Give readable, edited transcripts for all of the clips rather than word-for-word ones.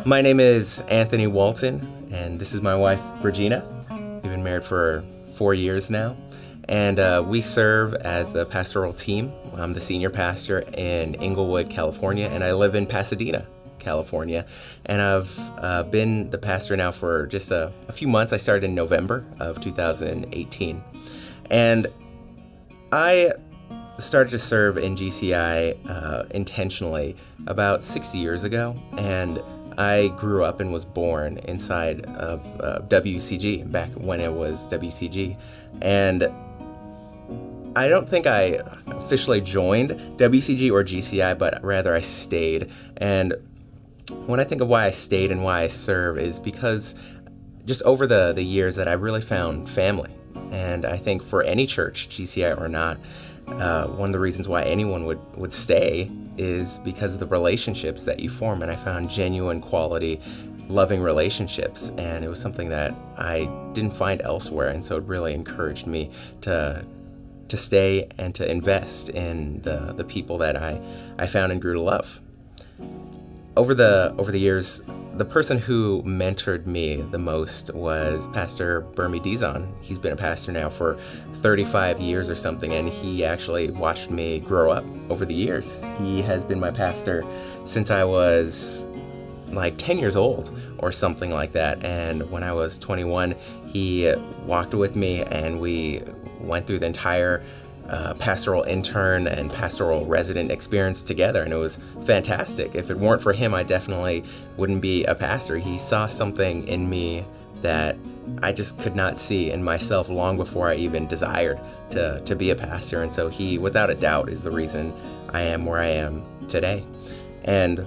My name is Anthony Walton, and this is my wife, Regina. We've been married for 4 years now, and we serve as the pastoral team. I'm the senior pastor in Inglewood, California, and I live in Pasadena, California. And I've been the pastor now for just a few months. I started in November of 2018. And I started to serve in GCI intentionally about 6 years ago, and I grew up and was born inside of WCG, back when it was WCG. And I don't think I officially joined WCG or GCI, but rather I stayed. And when I think of why I stayed and why I serve is because just over the years that I really found family. And I think for any church, GCI or not, one of the reasons why anyone would stay is because of the relationships that you form. And I found genuine, quality, loving relationships. And it was something that I didn't find elsewhere. And so it really encouraged me to stay and to invest in the people that I found and grew to love. Over the years, the person who mentored me the most was Pastor Bermy Dizon. He's been a pastor now for 35 years or something, and he actually watched me grow up over the years. He has been my pastor since I was like 10 years old or something like that. And when I was 21, he walked with me and we went through the entire pastoral intern and pastoral resident experience together, and it was fantastic. If it weren't for him, I definitely wouldn't be a pastor. He saw something in me that I just could not see in myself long before I even desired to be a pastor, and so he, without a doubt, is the reason I am where I am today. And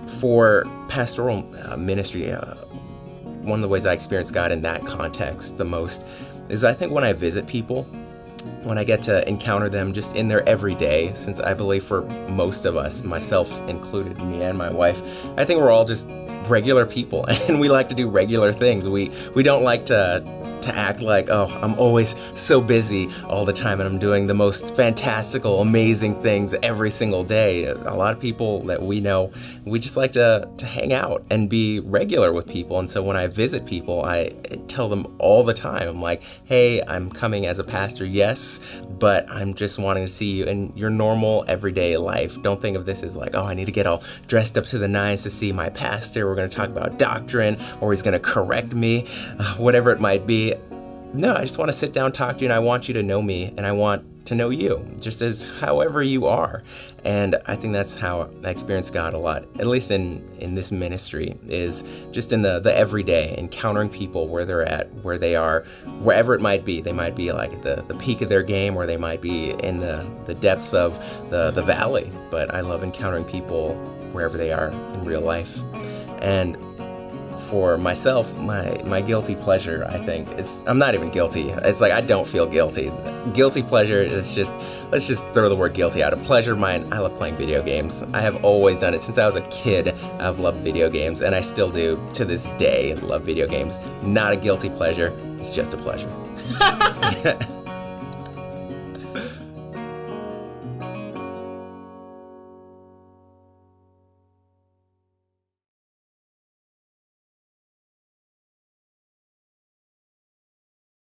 for pastoral ministry, one of the ways I experience God in that context the most is I think when I visit people, when I get to encounter them just in their everyday, since I believe for most of us, myself included, me and my wife, I think we're all just regular people and we like to do regular things. We don't like to act like, oh, I'm always so busy all the time and I'm doing the most fantastical, amazing things every single day. A lot of people that we know, we just like to hang out and be regular with people. And so when I visit people, I tell them all the time, I'm like, hey, I'm coming as a pastor, yes, but I'm just wanting to see you in your normal everyday life. Don't think of this as like, oh, I need to get all dressed up to the nines to see my pastor. We're going to talk about doctrine, or he's going to correct me, whatever it might be. No, I just want to sit down, talk to you, and I want you to know me, and I want to know you, just as however you are. And I think that's how I experience God a lot, at least in this ministry, is just in the everyday, encountering people where they're at, where they are, wherever it might be. They might be like at the peak of their game, or they might be in the depths of the valley. But I love encountering people wherever they are in real life. And for myself, my guilty pleasure, I think, is I'm not even guilty. It's like I don't feel guilty. Guilty pleasure is just, let's just throw the word guilty out. A pleasure of mine, I love playing video games. I have always done it. Since I was a kid, I've loved video games, and I still do to this day love video games. Not a guilty pleasure, it's just a pleasure.